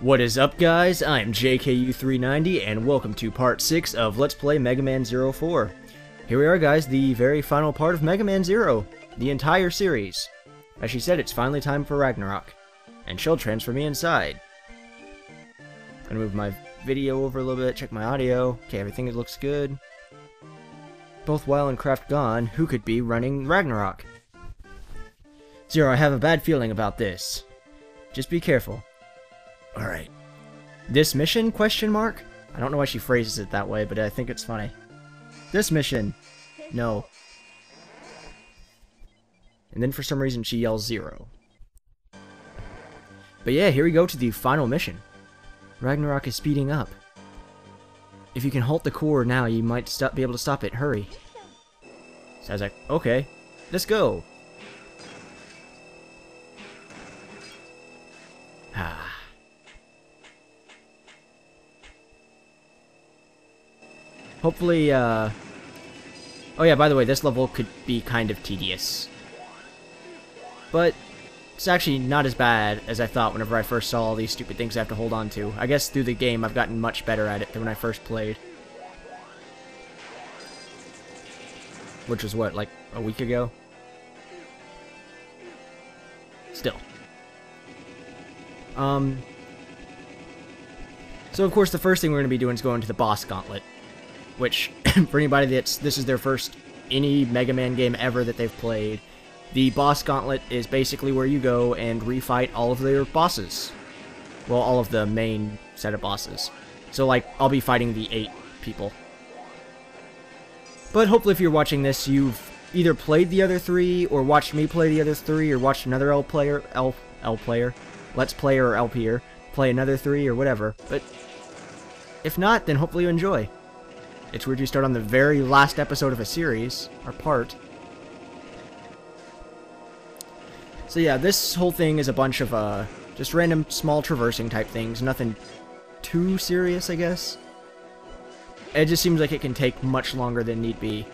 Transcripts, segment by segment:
What is up, guys? I'm JKU390 and welcome to part 6 of Let's Play Mega Man 04. Here we are, guys, the very final part of Mega Man 0, the entire series. As she said, it's finally time for Ragnarok, and she'll transfer me inside. I'm gonna move my video over a little bit, check my audio. Okay, everything looks good. Both Weil and Kraft gone, who could be running Ragnarok? Zero, I have a bad feeling about this. Just be careful. Alright. This mission? Question mark? I don't know why she phrases it that way, but I think it's funny. This mission! No. And then for some reason she yells 0. But yeah, here we go to the final mission. Ragnarok is speeding up. If you can halt the core now, you might be able to stop it. Hurry. So I was like, okay, let's go. Ah. Hopefully, oh yeah, by the way, this level could be kind of tedious. But it's actually not as bad as I thought whenever I first saw all these stupid things I have to hold on to. I guess through the game I've gotten much better at it than when I first played. Which was what, like a week ago? Still. So of course the first thing we're going to be doing is going to the boss gauntlet. Which, for anybody this is their first any Mega Man game ever that they've played, the boss gauntlet is basically where you go and refight all of their bosses. Well, all of the main set of bosses. So, like, I'll be fighting the 8 people. But hopefully if you're watching this, you've either played the other 3, or watched me play the other 3, or watched another Let's Player, or LPer, play another 3, or whatever. But if not, then hopefully you enjoy. It's weird you start on the very last episode of a series, or part. So yeah, this whole thing is a bunch of, just random small traversing type things. Nothing too serious, I guess. It just seems like it can take much longer than need be.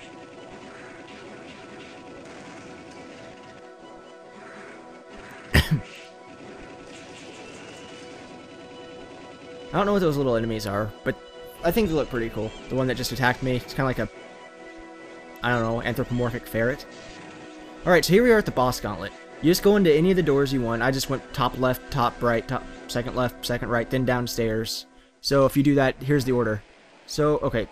I don't know what those little enemies are, but I think they look pretty cool. The one that just attacked me, it's kind of like a, I don't know, anthropomorphic ferret. Alright, so here we are at the boss gauntlet. You just go into any of the doors you want. I just went top left, top right, top second left, second right, then downstairs. So if you do that, here's the order. So, okay.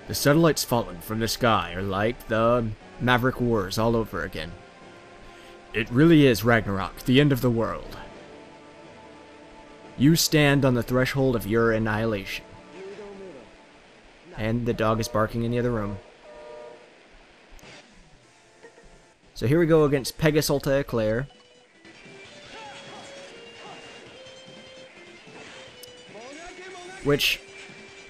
The satellites fallen from the sky are like the Maverick Wars all over again. It really is Ragnarok, the end of the world. You stand on the threshold of your annihilation. And the dog is barking in the other room. So here we go against Pegasulta Eclair. Which,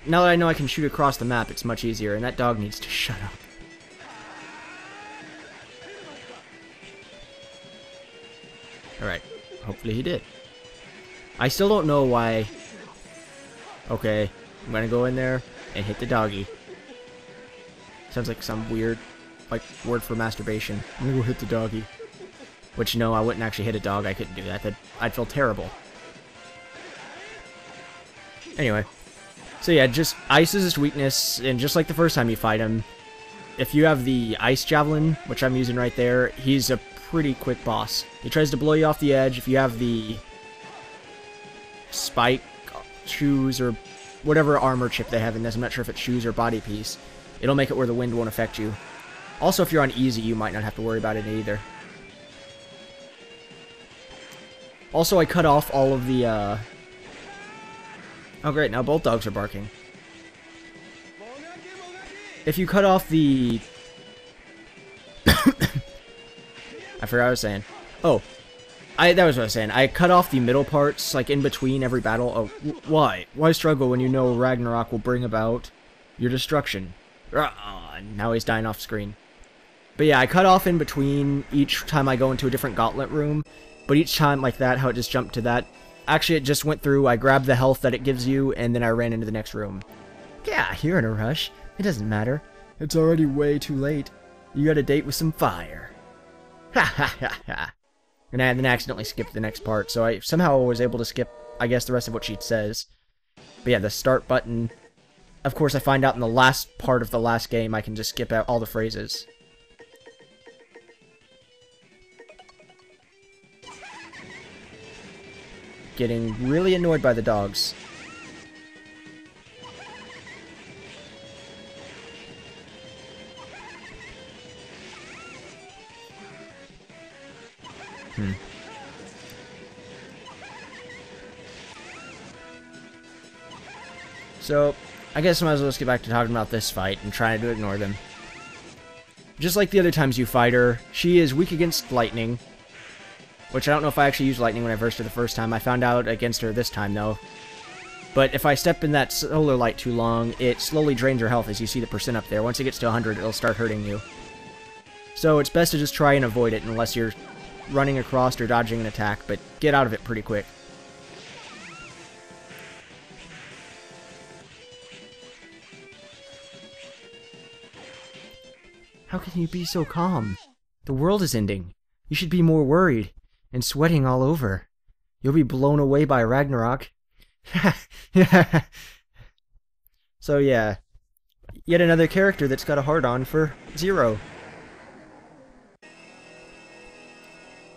now that I know I can shoot across the map, it's much easier, and that dog needs to shut up. Alright, hopefully he did. I still don't know why. Okay, I'm gonna go in there and hit the doggy. Sounds like some weird, like, word for masturbation. I'm gonna go hit the doggy. Which, no, I wouldn't actually hit a dog. I couldn't do that. I'd feel terrible. Anyway. So yeah, just ice is his weakness, and just like the first time you fight him, if you have the ice javelin, which I'm using right there, he's a pretty quick boss. He tries to blow you off the edge. If you have the spike shoes or whatever armor chip they have in this, I'm not sure if it's shoes or body piece, it'll make it where the wind won't affect you. Also, if you're on easy, you might not have to worry about it either. Also, I cut off all of the, oh great, now both dogs are barking. If you cut off the... I forgot what I was saying. Oh, that was what I was saying. I cut off the middle parts, like in between every battle. Oh, why? Why struggle when you know Ragnarok will bring about your destruction? Now he's dying off screen. But yeah, I cut off in between each time I go into a different gauntlet room. But each time like that, how it just jumped to that. Actually, it just went through, I grabbed the health that it gives you, and then I ran into the next room. Yeah, you're in a rush. It doesn't matter. It's already way too late. You got a date with some fire. Ha ha ha ha. And I then accidentally skipped the next part, so I somehow was able to skip I guess, the rest of what she says. But yeah, the start button. Of course, I find out in the last part of the last game I can just skip out all the phrases. Getting really annoyed by the dogs. So, I guess I might as well just get back to talking about this fight and trying to ignore them. Just like the other times you fight her, she is weak against lightning. Which I don't know if I actually used lightning when I versed her the first time. I found out against her this time, though. But if I step in that solar light too long, it slowly drains her health, as you see the percent up there. Once it gets to 100, it'll start hurting you. So it's best to just try and avoid it unless you're running across or dodging an attack, but get out of it pretty quick. How can you be so calm? The world is ending. You should be more worried and sweating all over. You'll be blown away by Ragnarok. So yeah, yet another character that's got a hard-on for Zero.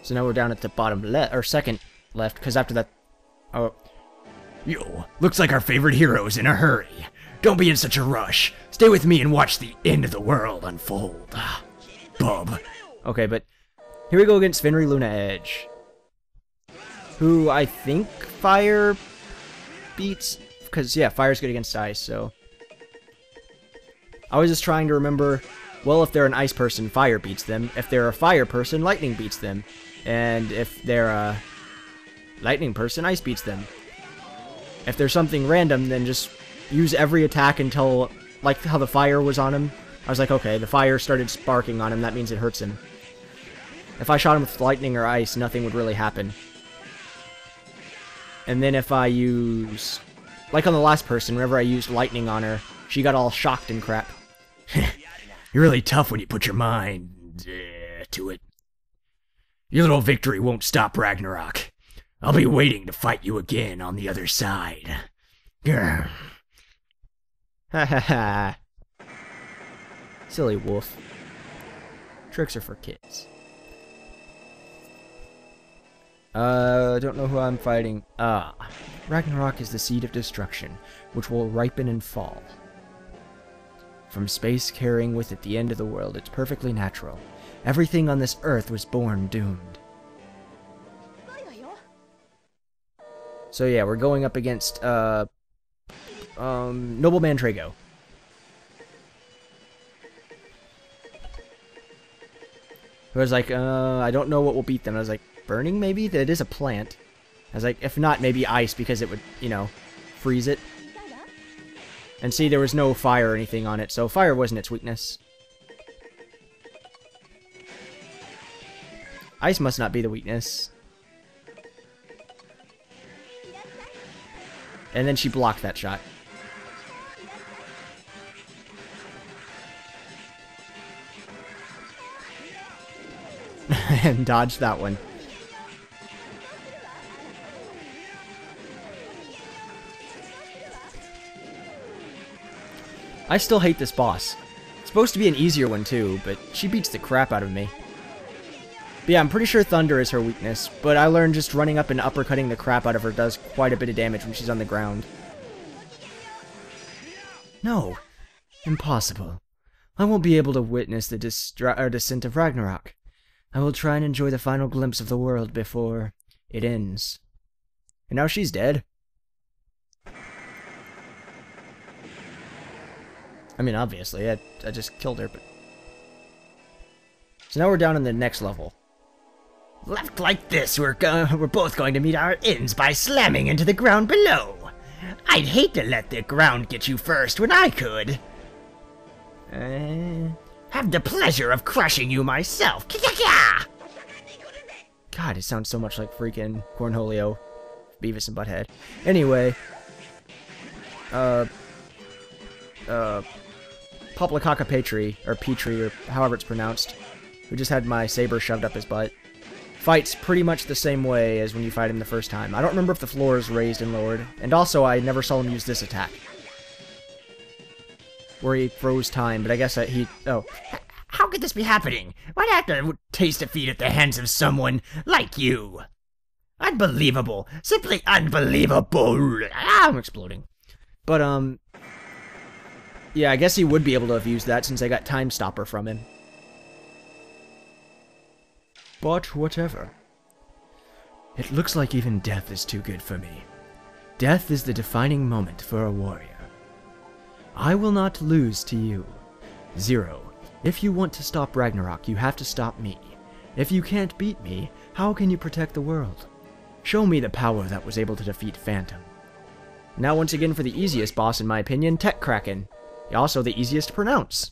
So now we're down at the bottom left, or second left, because after that... Oh. Yo, looks like our favorite hero's in a hurry. Don't be in such a rush. Stay with me and watch the end of the world unfold. Bub. Okay, but here we go against Fenrir Luna Edge. Who I think fire beats... Because, yeah, fire's good against ice, so... I was just trying to remember, well, if they're an ice person, fire beats them. If they're a fire person, lightning beats them. And if they're a lightning person, ice beats them. If there's something random, then just use every attack until, like how the fire was on him. I was like, okay, the fire started sparking on him, that means it hurts him. If I shot him with lightning or ice, nothing would really happen. And then if I use... Like on the last person, whenever I used lightning on her, she got all shocked and crap. You're really tough when you put your mind to it. Your little victory won't stop Ragnarok. I'll be waiting to fight you again on the other side. Ha ha ha. Silly wolf. Tricks are for kids. Don't know who I'm fighting. Ragnarok is the seed of destruction, which will ripen and fall. From space carrying with it the end of the world, it's perfectly natural. Everything on this earth was born doomed. So yeah, we're going up against, Nobleman Trago. Who was like, I don't know what will beat them. I was like, burning maybe? That is a plant. I was like, if not, maybe ice, because it would, you know, freeze it. And see, there was no fire or anything on it, so fire wasn't its weakness. Ice must not be the weakness. And then she blocked that shot. And dodged that one. I still hate this boss. It's supposed to be an easier one too, but she beats the crap out of me. But yeah, I'm pretty sure thunder is her weakness, but I learned just running up and uppercutting the crap out of her does quite a bit of damage when she's on the ground. No. Impossible. I won't be able to witness the descent of Ragnarok. I will try and enjoy the final glimpse of the world before it ends. And now she's dead. I mean, obviously, I just killed her, but... So now we're down in the next level. Left like this, we're both going to meet our ends by slamming into the ground below. I'd hate to let the ground get you first when I could. Have the pleasure of crushing you myself. God, it sounds so much like freaking Cornholio, Beavis and Butthead. Anyway, Poplakaka Petri, or however it's pronounced, who just had my saber shoved up his butt, fights pretty much the same way as when you fight him the first time. I don't remember if the floor is raised and lowered. And also, I never saw him use this attack, where he froze time, but I guess he... Oh. How could this be happening? Why'd I have to taste defeat at the hands of someone like you? Unbelievable. Simply unbelievable. Ah, I'm exploding. But, yeah, I guess he would be able to have used that since I got Time Stopper from him. But whatever. It looks like even death is too good for me. Death is the defining moment for a warrior. I will not lose to you. Zero. If you want to stop Ragnarok, you have to stop me. If you can't beat me, how can you protect the world? Show me the power that was able to defeat Phantom. Now once again for the easiest boss in my opinion, Tech Kraken. Also the easiest to pronounce.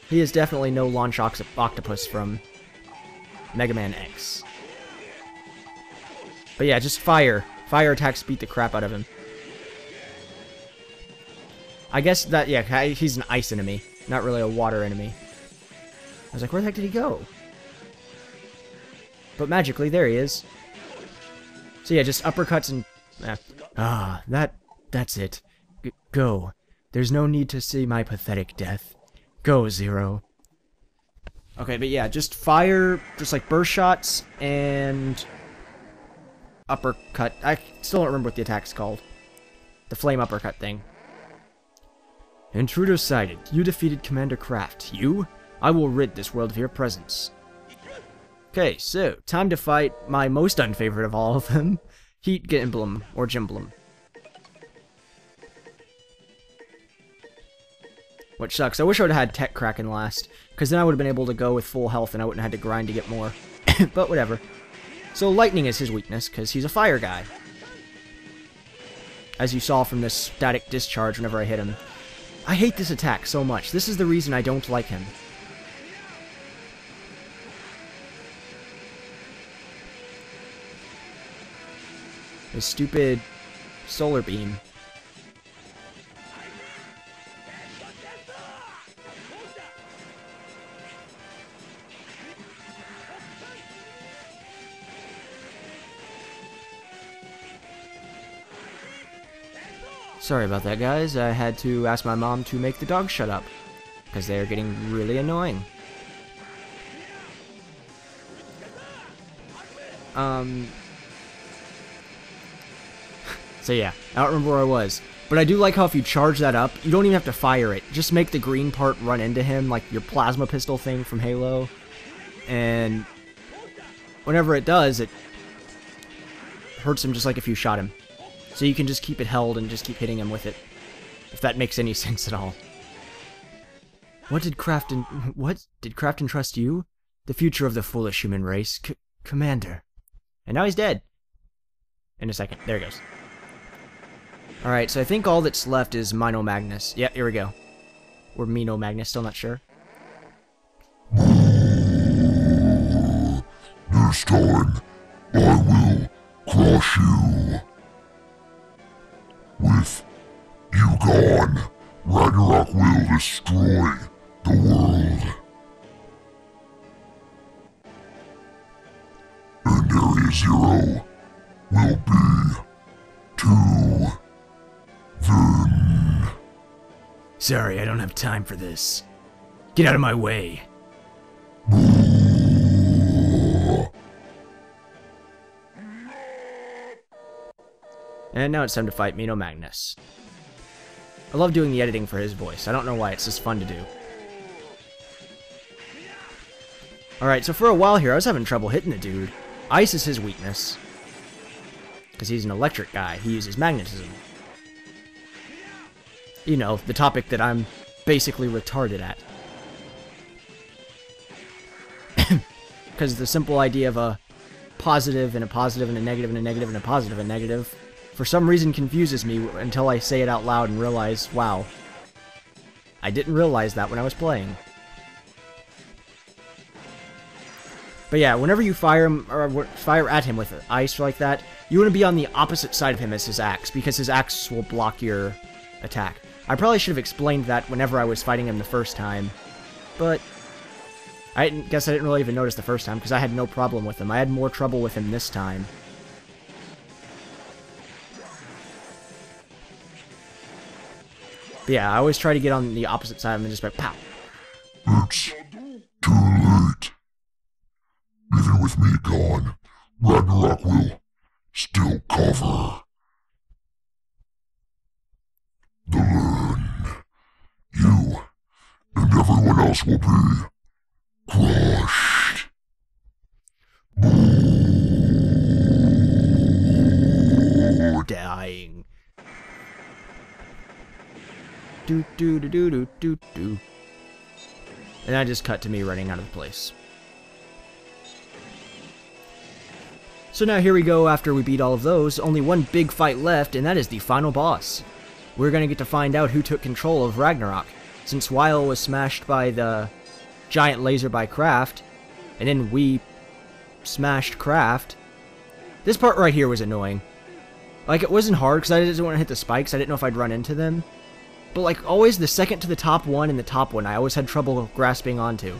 He is definitely no launch octopus from Mega Man X. But yeah, just fire. Fire attacks beat the crap out of him. I guess that, yeah, he's an ice enemy, not really a water enemy. I was like, where the heck did he go? But magically, there he is. So yeah, just uppercuts and... that's it. Go. There's no need to see my pathetic death. Go, Zero. Okay, but yeah, just fire, just like burst shots, and... uppercut. I still don't remember what the attack's called. The flame uppercut thing. Intruder sighted. You defeated Commander Kraft. You? I will rid this world of your presence. Okay, so, time to fight my most unfavorite of all of them. Heat Emblem, or Gimblem. Which sucks. I wish I would have had Tech Kraken last, because then I would have been able to go with full health and I wouldn't have had to grind to get more. But whatever. So lightning is his weakness, because he's a fire guy. As you saw from this static discharge whenever I hit him. I hate this attack so much. This is the reason I don't like him. His stupid solar beam. Sorry about that, guys. I had to ask my mom to make the dogs shut up, because they are getting really annoying. So yeah, I don't remember where I was. But I do like how if you charge that up, you don't even have to fire it. Just make the green part run into him, like your plasma pistol thing from Halo. And whenever it does, it hurts him just like if you shot him. So you can just keep it held and just keep hitting him with it. If that makes any sense at all. What did Kraft entrust you? The future of the foolish human race, Commander. And now he's dead. In a second. There he goes. Alright, so I think all that's left is Mino Magnus. Yeah, here we go. Or Mino Magnus, still not sure. This time, I will crush you. With you gone, Ragnarok will destroy the world. And Area Zero will be too then. Sorry, I don't have time for this. Get out of my way. And now it's time to fight Mino Magnus. I love doing the editing for his voice. I don't know why, it's just fun to do. Alright, so for a while here, I was having trouble hitting the dude. Ice is his weakness. Because he's an electric guy. He uses magnetism. You know, the topic that I'm basically retarded at. Because the simple idea of a positive and a positive and a negative and a negative and a positive and a negative for some reason confuses me until I say it out loud and realize, wow, I didn't realize that when I was playing. But yeah, whenever you fire him or fire at him with ice like that, you want to be on the opposite side of him as his axe, because his axe will block your attack. I probably should have explained that whenever I was fighting him the first time. But I guess I didn't really even notice the first time, because I had no problem with him. I had more trouble with him this time. But yeah, I always try to get on the opposite side of him and just like, pow. It's too late. Even with me gone, Ragnarok will still cover. The learn. You and everyone else will be crushed. Dying. Do do do do do do do. And I just cut to me running out of the place. So now here we go after we beat all of those. Only one big fight left, and that is the final boss. We're gonna get to find out who took control of Ragnarok, since Weil was smashed by the giant laser by Kraft, and then we smashed Kraft. This part right here was annoying. Like, it wasn't hard because I didn't want to hit the spikes. I didn't know if I'd run into them. But like always, the second to the top one and the top one, I always had trouble grasping onto.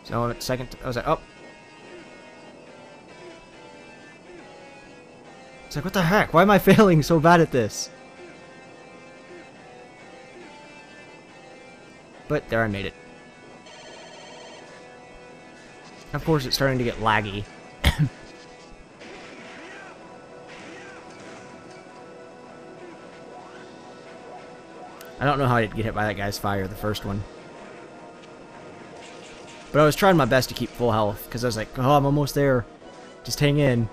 So at second, I was like, oh. It's like, what the heck? Why am I failing so bad at this? But there, I made it. Of course, it's starting to get laggy. I don't know how I didn't get hit by that guy's fire, the first one. But I was trying my best to keep full health, because I was like, oh, I'm almost there. Just hang in.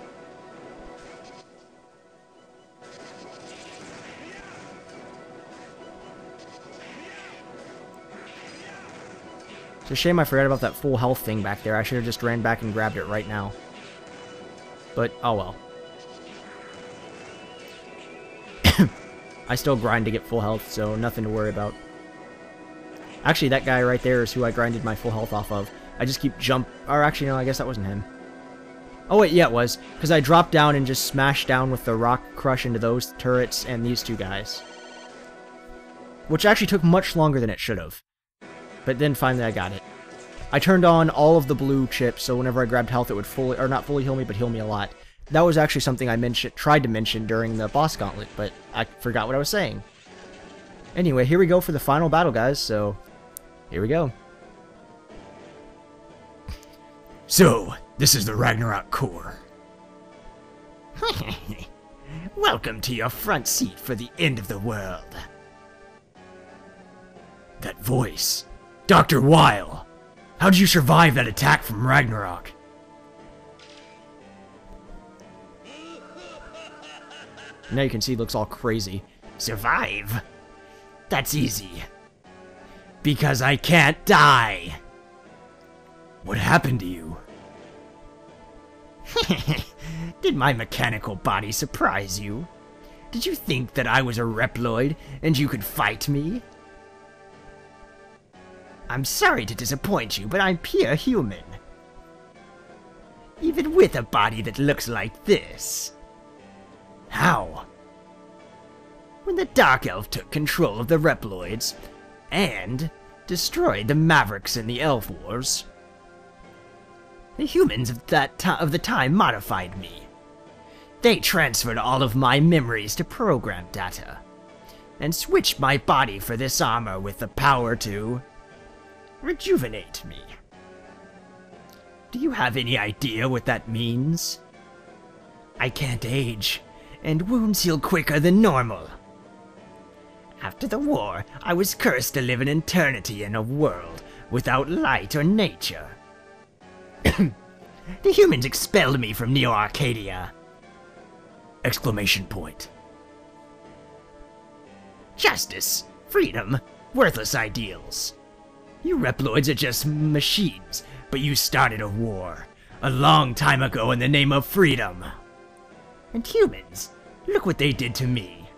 It's a shame I forgot about that full health thing back there. I should have just ran back and grabbed it right now. But, oh well. I still grind to get full health, so nothing to worry about. Actually, that guy right there is who I grinded my full health off of. I just keep or actually, no, I guess that wasn't him. Oh wait, yeah, it was. Because I dropped down and just smashed down with the rock crush into those turrets and these two guys. Which actually took much longer than it should have. But then finally I got it. I turned on all of the blue chips, so whenever I grabbed health, it would fully, or not fully heal me, but heal me a lot. That was actually something I tried to mention during the boss gauntlet, but I forgot what I was saying. Anyway, here we go for the final battle, guys, so here we go. So, this is the Ragnarok core. Welcome to your front seat for the end of the world. That voice. Dr. Weil! How did you survive that attack from Ragnarok? Now you can see it looks all crazy. Survive? That's easy. Because I can't die. What happened to you? Did my mechanical body surprise you? Did you think that I was a Reploid and you could fight me? I'm sorry to disappoint you, but I'm pure human. Even with a body that looks like this. How? When the Dark Elf took control of the Reploids and destroyed the Mavericks in the Elf Wars, the humans of the time modified me. They transferred all of my memories to program data and switched my body for this armor with the power to rejuvenate me. Do you have any idea what that means? I can't age, and wounds heal quicker than normal. After the war, I was cursed to live an eternity in a world without light or nature. The humans expelled me from Neo Arcadia. Exclamation point. Justice, freedom, worthless ideals. You Reploids are just machines, but you started a war a long time ago in the name of freedom. And humans, look what they did to me.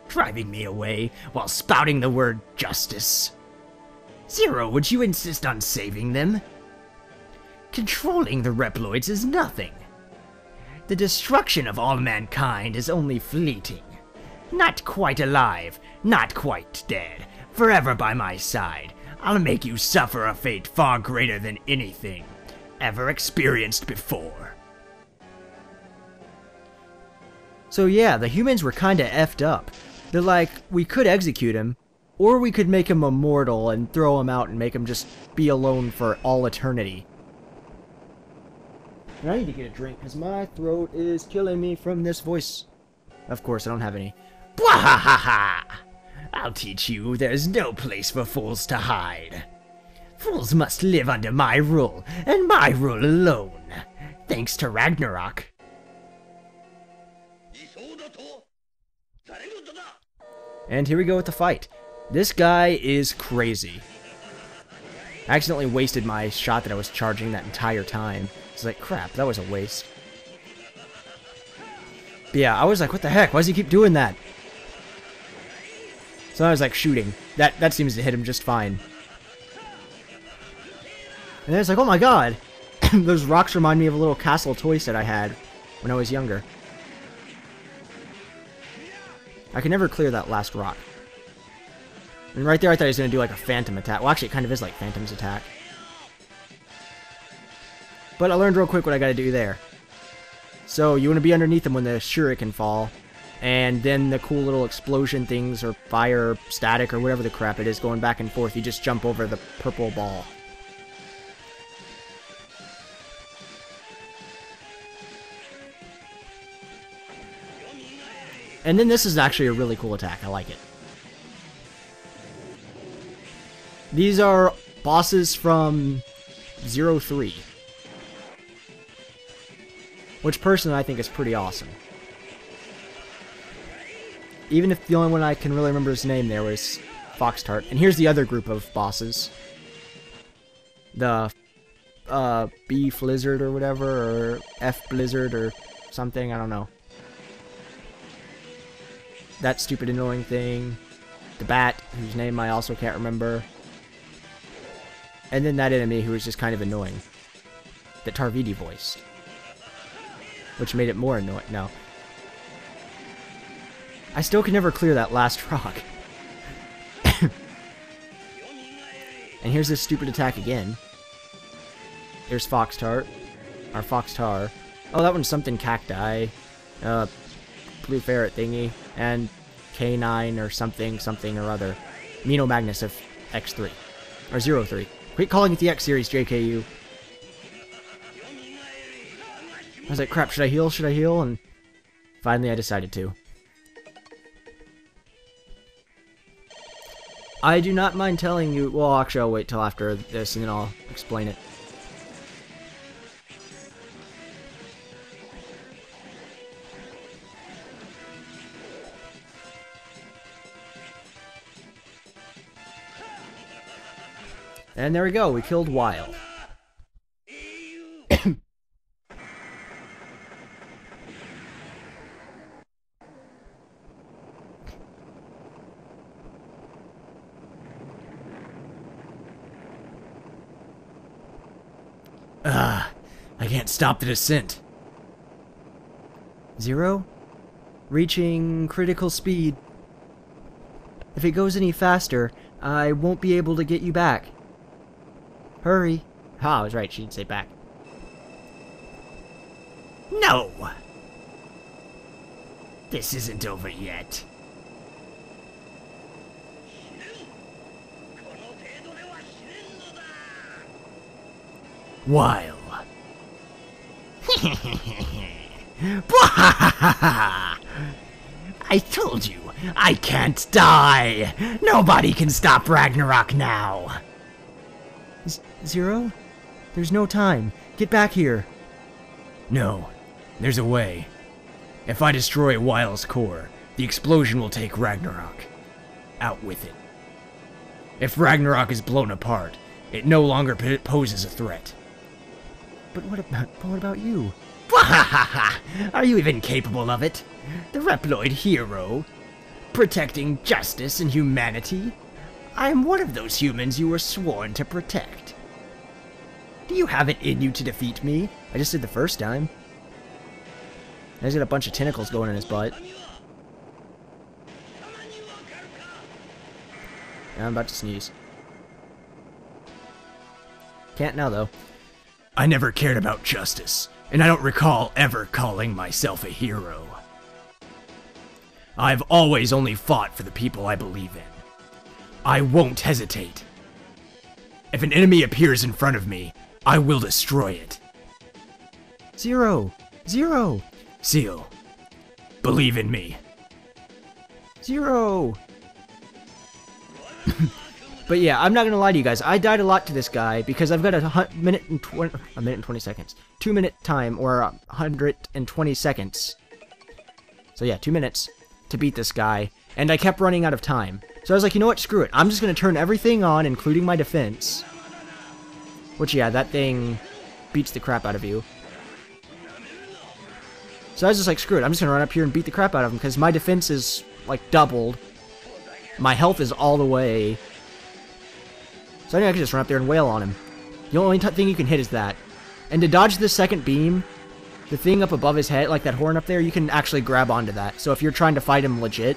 Driving me away while spouting the word justice. Zero, would you insist on saving them? Controlling the Reploids is nothing. The destruction of all mankind is only fleeting. Not quite alive, not quite dead, forever by my side, I'll make you suffer a fate far greater than anything ever experienced before. So yeah, the humans were kinda effed up. They're like, we could execute him, or we could make him immortal and throw him out and make him just be alone for all eternity. And I need to get a drink, because my throat is killing me from this voice. Of course, I don't have any. Bwahaha! I'll teach you there's no place for fools to hide. Fools must live under my rule, and my rule alone. Thanks to Ragnarok. And here we go with the fight. This guy is crazy. I accidentally wasted my shot that I was charging that entire time. It's like, crap, that was a waste. But yeah, I was like, what the heck? Why does he keep doing that? So I was like, shooting. That seems to hit him just fine. And then it's like, oh my god! Those rocks remind me of a little castle toy set I had when I was younger. I can never clear that last rock. And right there I thought he was going to do like a phantom attack. Well, actually it kind of is like Phantom's attack. But I learned real quick what I got to do there. So you want to be underneath them when the shuriken fall. And then the cool little explosion things, or fire, or static, or whatever the crap it is, going back and forth, you just jump over the purple ball. And then this is actually a really cool attack. I like it. These are bosses from 03. Which personally I think is pretty awesome. Even if the only one I can really remember his name there was Fox Tart. And here's the other group of bosses. The B Blizzard or whatever, or F Blizzard or something, I don't know. That stupid annoying thing. The Bat, whose name I also can't remember. And then that enemy who was just kind of annoying. That Tarvidi voiced. Which made it more annoying. No. I still can never clear that last rock. And here's this stupid attack again. Here's Fox Tart. Or Fox Tar. Oh, that one's something cacti. Blue ferret thingy. And K9 or something or other. Mino Magnus of X3. Or 03. Quit calling it the X Series, JKU. I was like, crap, should I heal? Should I heal? And finally I decided to. I do not mind telling you... Well, actually, I'll wait till after this and then I'll explain it. And there we go, we killed Weil. I can't stop the descent. 0? Reaching critical speed. If it goes any faster, I won't be able to get you back. Hurry. Ah, I was right, she'd say back. No! This isn't over yet. Weil. I told you, I can't die! Nobody can stop Ragnarok now! 0? There's no time. Get back here. No, there's a way. If I destroy Weil's core, the explosion will take Ragnarok. Out with it. If Ragnarok is blown apart, it no longer poses a threat. But what about you? Are you even capable of it? The Reploid hero? Protecting justice and humanity? I am one of those humans you were sworn to protect. Do you have it in you to defeat me? I just did the first time. He's got a bunch of tentacles going in his butt. Yeah, I'm about to sneeze. Can't now, though. I never cared about justice, and I don't recall ever calling myself a hero. I've always only fought for the people I believe in. I won't hesitate. If an enemy appears in front of me, I will destroy it. Zero! Zero! Seal, believe in me. Zero! But yeah, I'm not gonna lie to you guys. I died a lot to this guy because I've got a minute and 20 seconds. 2 minute time, or 120 seconds. So yeah, 2 minutes to beat this guy, and I kept running out of time. So I was like, you know what, screw it. I'm just gonna turn everything on, including my defense. Which, yeah, that thing beats the crap out of you. So I was just like, screw it. I'm just gonna run up here and beat the crap out of him, because my defense is, like, doubled. My health is all the way. So I think I can just run up there and wail on him. The only thing you can hit is that. And to dodge the second beam, the thing up above his head, like that horn up there, you can actually grab onto that. So if you're trying to fight him legit,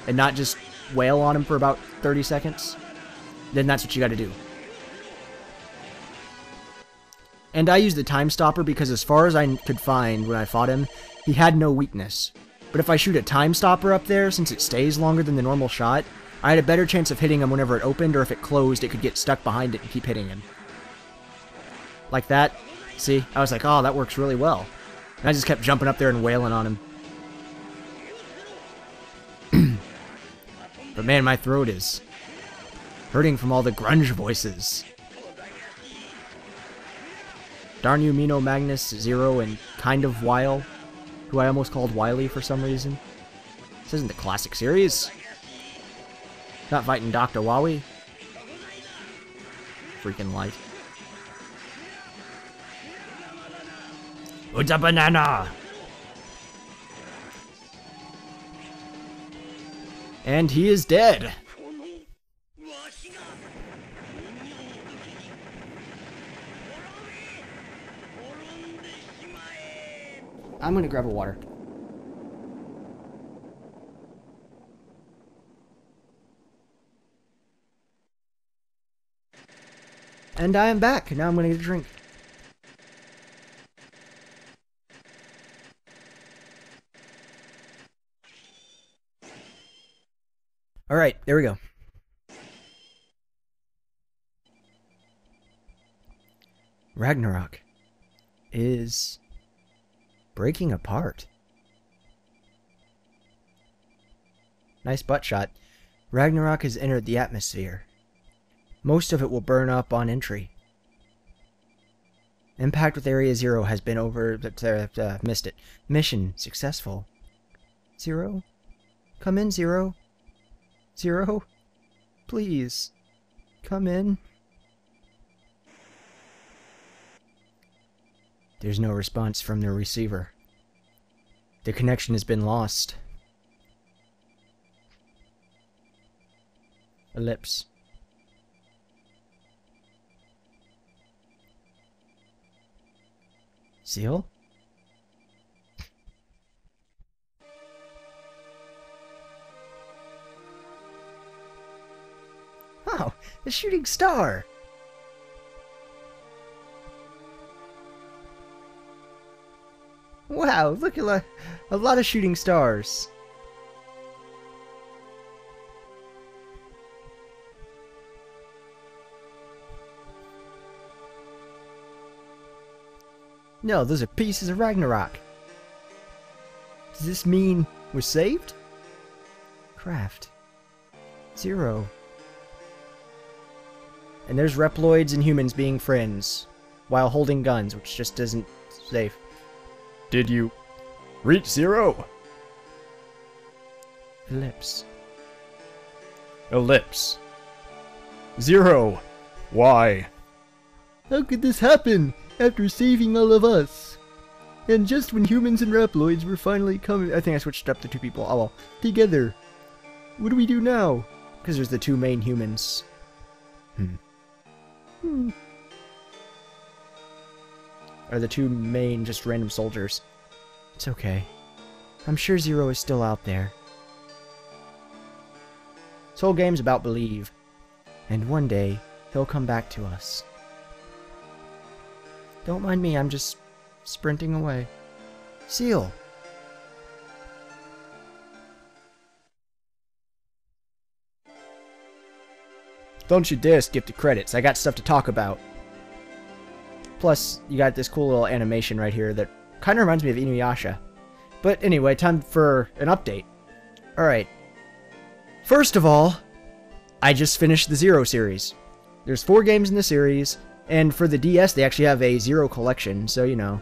and not just wail on him for about 30 seconds, then that's what you gotta do. And I used the time stopper because as far as I could find when I fought him, he had no weakness. But if I shoot a time stopper up there, since it stays longer than the normal shot, I had a better chance of hitting him whenever it opened, or if it closed, it could get stuck behind it and keep hitting him. Like that. See? I was like, oh, that works really well. And I just kept jumping up there and wailing on him. But man, my throat is hurting from all the grunge voices. Darn you, Mino, Magnus, Zero, and kind of Weil, who I almost called Wily for some reason. This isn't the classic series. Not fighting Dr. Wowie. Freaking light. What's a banana? And he is dead. I'm gonna grab a water. And I am back. Now I'm gonna get a drink. Alright, there we go. Ragnarok is breaking apart. Nice butt shot. Ragnarok has entered the atmosphere. Most of it will burn up on entry. Impact with Area Zero has been over... missed it. Mission successful. Zero? Come in, Zero. Zero? Please. Come in. There's no response from the receiver. The connection has been lost. Ellipse. Seal? Oh, the shooting star! Wow, look at a lot of shooting stars. No, those are pieces of Ragnarok. Does this mean we're saved? Craft. Zero. And there's Reploids and humans being friends, while holding guns, which just isn't safe. Did you reach Zero? Ellipse. Ellipse. Zero. Why? How could this happen after saving all of us? And just when humans and Reploids were finally coming... I think I switched up the two people. Oh well. Together. What do we do now? Because there's the two main humans. Or the two main just random soldiers. It's okay. I'm sure Zero is still out there. This whole game's about believe. And one day, he'll come back to us. Don't mind me, I'm just sprinting away. Seal! Don't you dare skip the credits, I got stuff to talk about. Plus, you got this cool little animation right here that kind of reminds me of Inuyasha. But anyway, time for an update. Alright. First of all, I just finished the Zero series. There's 4 games in the series, and for the DS they actually have a Zero collection, so you know.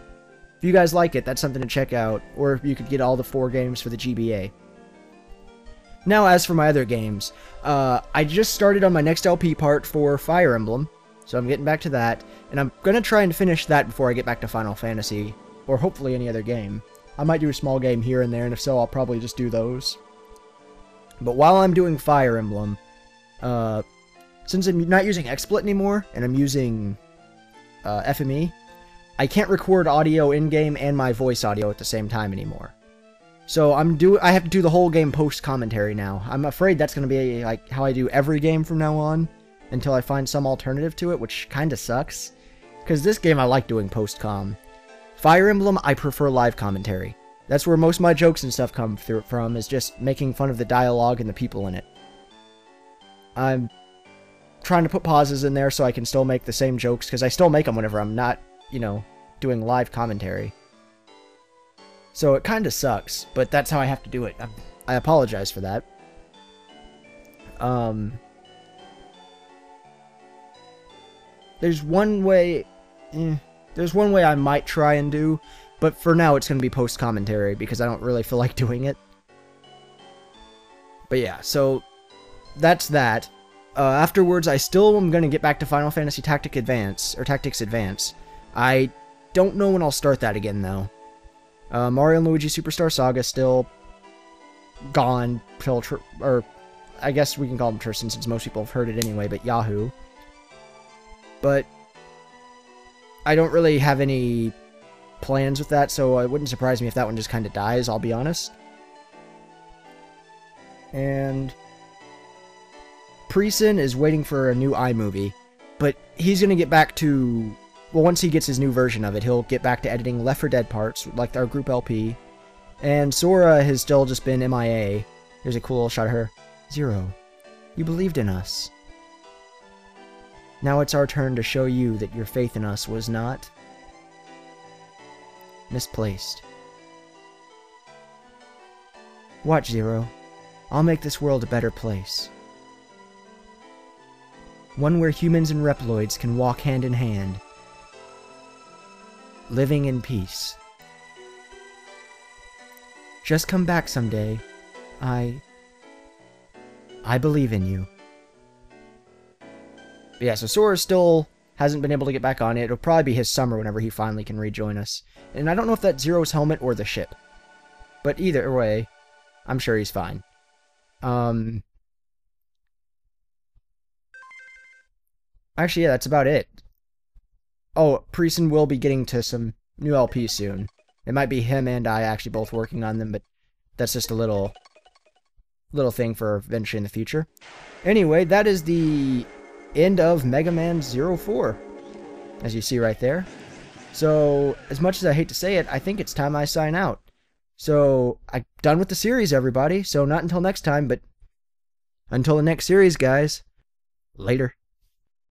If you guys like it, that's something to check out, or you could get all the 4 games for the GBA. Now, as for my other games, I just started on my next LP part for Fire Emblem, so I'm getting back to that, and I'm going to try and finish that before I get back to Final Fantasy, or hopefully any other game. I might do a small game here and there, and if so, I'll probably just do those. But while I'm doing Fire Emblem, since I'm not using XSplit anymore, and I'm using FME, I can't record audio in-game and my voice audio at the same time anymore. So I have to do the whole game post-commentary now. I'm afraid that's going to be like how I do every game from now on, until I find some alternative to it, which kind of sucks. Because this game I like doing post-com. Fire Emblem, I prefer live commentary. That's where most of my jokes and stuff come from, is just making fun of the dialogue and the people in it. I'm trying to put pauses in there so I can still make the same jokes, because I still make them whenever I'm not, you know, doing live commentary. So it kind of sucks, but that's how I have to do it. I apologize for that. There's one way I might try and do, but for now it's going to be post-commentary because I don't really feel like doing it. But yeah, so that's that. Afterwards, I still am going to get back to Final Fantasy Tactics Advance. I don't know when I'll start that again, though. Mario & Luigi Superstar Saga still gone, or I guess we can call him Tristan since most people have heard it anyway, but Yahoo. But I don't really have any plans with that, so it wouldn't surprise me if that one just kind of dies, I'll be honest. And Preson is waiting for a new iMovie, but he's going to get back to... Well, once he gets his new version of it, he'll get back to editing Left 4 Dead parts, like our group LP. And Sora has still just been MIA. Here's a cool little shot of her. Zero, you believed in us. Now it's our turn to show you that your faith in us was not... misplaced. Watch, Zero. I'll make this world a better place. One where humans and Reploids can walk hand in hand. Living in peace. Just come back someday. I believe in you. But yeah, so Sora still hasn't been able to get back on it. It'll probably be his summer whenever he finally can rejoin us. And I don't know if that's Zero's helmet or the ship. But either way, I'm sure he's fine. Actually, yeah, that's about it. Oh, Preson will be getting to some new LPs soon. It might be him and I actually both working on them, but that's just a little thing for eventually in the future. Anyway, that is the end of Mega Man 04, as you see right there. So, as much as I hate to say it, I think it's time I sign out. So, I'm done with the series, everybody. So, not until next time, but until the next series, guys. Later.